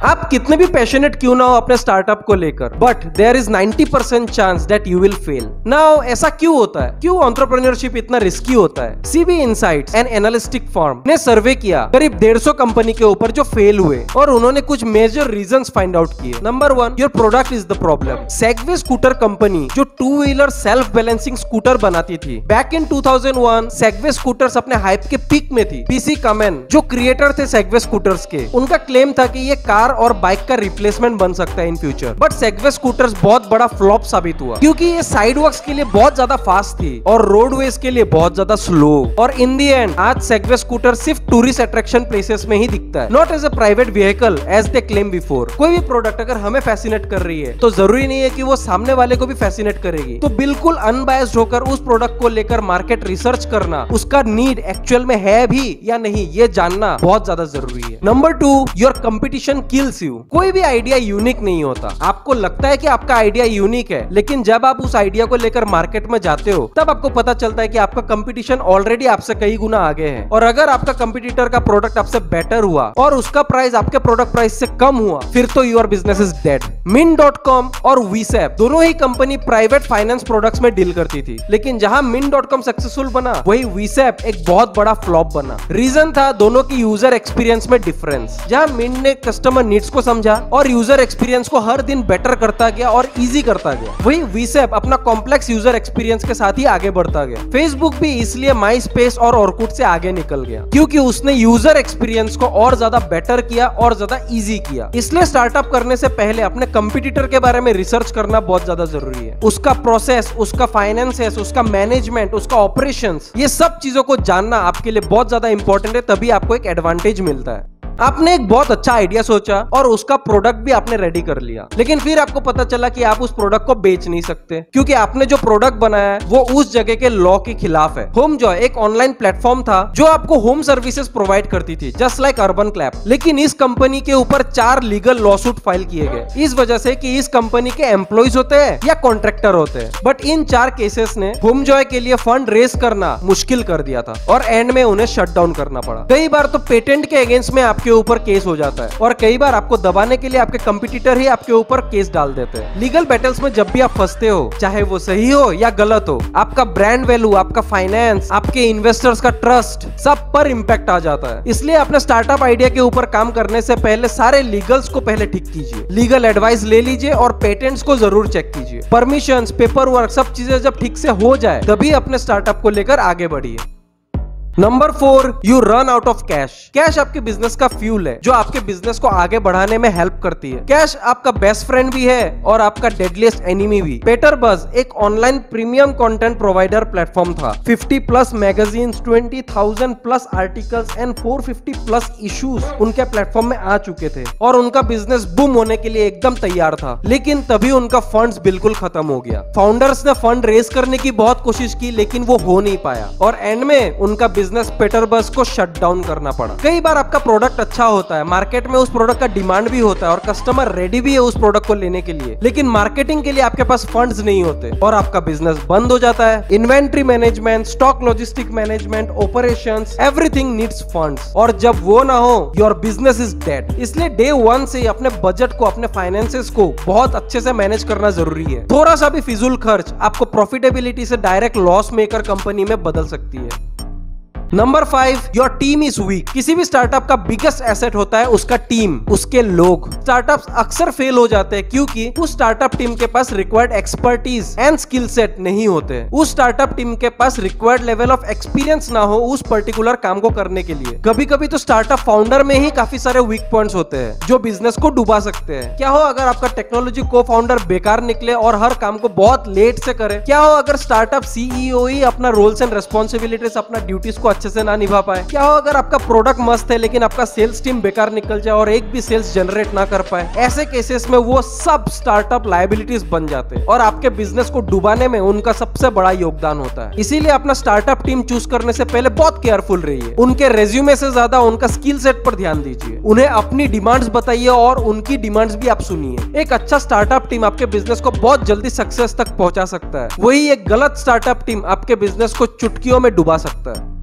आप कितने भी पैशनेट क्यों ना हो अपने स्टार्टअप को लेकर, but there is 90% chance that you will fail. Now ऐसा क्यों होता है? क्यों एंटरप्रेन्योरशिप इतना रिस्की होता है? सीबी इनसाइट्स एंड एनालिस्टिक फर्म ने सर्वे किया करीब 150 कंपनी के ऊपर जो फेल हुए, और उन्होंने कुछ मेजर रीजंस फाइंड आउट किए। Number 1, your product is the problem. Segway scooter company जो 2 व्हीलर सेल्फ बैलेंसिंग स्कूटर बनाती थी, बैक इन 2001 सेगवे स्कूटर्स अपने हाइप के पीक में थी। पीसी कमेन जो क्रिएटर थे सेगवे स्कूटर्स के, उनका क्लेम था कि ये कार और बाइक का रिप्लेसमेंट बन सकता है in future. But Segway scooters बहुत बड़ा फ्लॉप साबित हुआ, क्योंकि ये साइडवॉक्स के लिए बहुत ज्यादा फास्ट थी और रोडवेज के लिए बहुत ज्यादा स्लो। और इन दी एंड आज सेगवे स्कूटर सिर्फ टूरिस्ट अट्रैक्शन प्लेसेस में ही दिखता है, not as a private vehicle as they claim before. कोई भी प्रोडक्ट अगर हमें फैसिनेट कर रही है तो जरूरी नहीं है कि वो सामने वाले को भी फैसिनेट करेगी। तो बिल्कुल अनबायस्ड होकर उस प्रोडक्ट को लेकर मार्केट रिसर्च करना, उसका नीड एक्चुअल में है भी या नहीं, ये जानना बहुत ज्यादा जरूरी है। Number 2, your competition kills you. कोई भी आइडिया यूनिक नहीं होता। आपको लगता है कि आपका आइडिया यूनिक है, लेकिन जब आप उस आइडिया को लेकर मार्केट में जाते हो तब आपको पता चलता है कि आपका कंपटीशन ऑलरेडी आपसे कई गुना आगे है। और अगर आपका कंपटीटर का प्रोडक्ट आपसे बेटर हुआ और उसका प्राइस आपके प्रोडक्ट प्राइस से कम हुआ, फिर तो your business is dead. Mint.com और VSAP दोनों ही कंपनी प्राइवेट फाइनेंस प्रोडक्ट्स में डील करती थी, लेकिन जहां Mint.com सक्सेसफुल बना, वही VSAP एक बहुत बड़ा फ्लॉप बना। रीजन था दोनों की यूजर एक्सपीरियंस में डिफरेंस। जहां Mint ने कस्टमर नीड्स को समझा और यूजर एक्सपीरियंस को हर दिन बेटर करता गया और इजी करता गया, वही VSAP अपना कॉम्प्लेक्स यूजर एक्सपीरियंस के साथ ही आगे बढ़ता गया। फेसबुक भी इसलिए माई स्पेस और ऑर्कुट से आगे निकल गया, क्योंकि उसने यूजर एक्सपीरियंस को और ज्यादा बेटर किया और ज्यादा इजी किया। इसलिए स्टार्टअप करने से पहले अपने कंपटीटर के बारे में रिसर्च करना बहुत ज्यादा जरूरी है। उसका प्रोसेस, उसका फाइनेंसेस, उसका मैनेजमेंट, उसका ऑपरेशंस, ये सब चीजों को जानना आपके लिए बहुत ज्यादा इंपॉर्टेंट है, तभी आपको एक एडवांटेज मिलता है। आपने एक बहुत अच्छा आइडिया सोचा और उसका प्रोडक्ट भी आपने रेडी कर लिया, लेकिन फिर आपको पता चला कि आप उस प्रोडक्ट को बेच नहीं सकते, क्योंकि आपने जो प्रोडक्ट बनाया है वो उस जगह के लॉ के खिलाफ है। होमजॉय एक ऑनलाइन प्लेटफॉर्म था जो आपको होम सर्विसेज प्रोवाइड करती थी, जस्ट लाइक अर्बन क्लैप। लेकिन इस कंपनी के ऊपर 4 लीगल लॉसूट फाइल किए गए, इस वजह से कि इस कंपनी के एम्प्लॉइज होते हैं या कॉन्ट्रैक्टर होते हैं। बट इन 4 केसेस ने होमजॉय के लिए फंड रेज करना मुश्किल कर दिया था और एंड में उन्हें शट डाउन करना पड़ा। कई बार तो पेटेंट के अगेंस्ट में आपके ऊपर केस हो जाता है, और कई बार आपको दबाने के लिए आपके कंपटीटर ही आपके ऊपर केस डाल देते हैं। लीगल बैटल्स में जब भी आप फंसते हो, चाहे वो सही हो या गलत हो, आपका ब्रांड वैल्यू, आपका फाइनेंस, आपके इन्वेस्टर्स का ट्रस्ट, सब पर इंपैक्ट आ जाता है। इसलिए अपने स्टार्टअप आइडिया के ऊपर काम करने से पहले सारे लीगल्स को पहले ठीक कीजिए, लीगल एडवाइस ले लीजिए और पेटेंट्स को जरूर चेक कीजिए। परमिशंस, पेपर वर्क, सब चीजें जब ठीक से हो जाए तभी अपने स्टार्टअप को लेकर आगे बढ़िए। Number 4, you run out of cash. Cash आपके बिजनेस का फ्यूल है जो आपके बिजनेस को आगे बढ़ाने में हेल्प करती है। कैश आपका बेस्ट फ्रेंड भी है और आपका डेडलीस्ट एनिमी भी। पेटरबज़ एक online premium content provider platform था। 50+ मैगजीन्स, 20,000+ आर्टिकल्स एंड 450+ इश्यूज उनके प्लेटफॉर्म में आ चुके थे और उनका बिजनेस बूम होने के लिए एकदम तैयार था। लेकिन तभी उनका फंड्स बिल्कुल खत्म हो गया। फाउंडर्स ने फंड रेज करने की बहुत कोशिश की, लेकिन वो हो नहीं पाया और एंड में उनका बिजनेस पेटरबज़ को शट डाउन करना पड़ा। कई बार आपका प्रोडक्ट अच्छा होता है, मार्केट में उस प्रोडक्ट का डिमांड भी होता है और कस्टमर रेडी भी है उस प्रोडक्ट को लेने के लिए, लेकिन मार्केटिंग के लिए आपके पास फंड्स नहीं होते और आपका बिजनेस बंद हो जाता है। Inventory management, stock logistic management, operations, everything needs funds, और जब वो ना हो, योर बिजनेस इज डेड। इसलिए डे 1 से अपने बजट को, अपने फाइनेंसेस को बहुत अच्छे से मैनेज करना जरूरी है। थोड़ा सा भी फिजूल खर्च आपको प्रॉफिटेबिलिटी से डायरेक्ट लॉस मेकर कंपनी में बदल सकती है। Number 5, your team is weak. किसी भी स्टार्टअप का बिगेस्ट एसेट होता है उसका टीम, उसके लोग। स्टार्टअप्स अक्सर फेल हो जाते हैं क्योंकि उस स्टार्टअप टीम के पास required expertise and skill set नहीं होते। उस स्टार्टअप टीम के पास रिक्वायर्ड लेवल ऑफ एक्सपीरियंस ना हो उस पर्टिकुलर काम को करने के लिए। कभी कभी तो स्टार्टअप फाउंडर में ही काफी सारे वीक पॉइंट्स होते हैं जो बिजनेस को डुबा सकते हैं। क्या हो अगर आपका टेक्नोलॉजी को फाउंडर बेकार निकले और हर काम को बहुत लेट से करे? क्या हो अगर स्टार्टअप सीईओ ही अपना रोल्स एंड रेस्पॉन्सिबिलिटीज, अपना ड्यूटीज को अच्छे से ना निभा पाए? क्या हो अगर आपका प्रोडक्ट मस्त है लेकिन आपका सेल्स टीम बेकार निकल जाए और एक भी सेल्स जनरेट ना कर पाए? ऐसे केसेस में वो सब स्टार्टअप लायबिलिटीज बन जाते हैं और आपके बिजनेस को डुबाने में उनका सबसे बड़ा योगदान होता है। इसीलिए अपना स्टार्टअप टीम चूज करने से पहले बहुत केयरफुल रहिए। उनके रेज्यूमे से ज्यादा उनका स्किल सेट पर ध्यान दीजिए। उन्हें अपनी डिमांड्स बताइए और उनकी डिमांड्स भी आप सुनिए। एक अच्छा स्टार्टअप टीम आपके बिजनेस को बहुत जल्दी सक्सेस तक पहुंचा सकता है, वही एक गलत स्टार्टअप टीम आपके बिजनेस को चुटकियों में डुबा सकता है।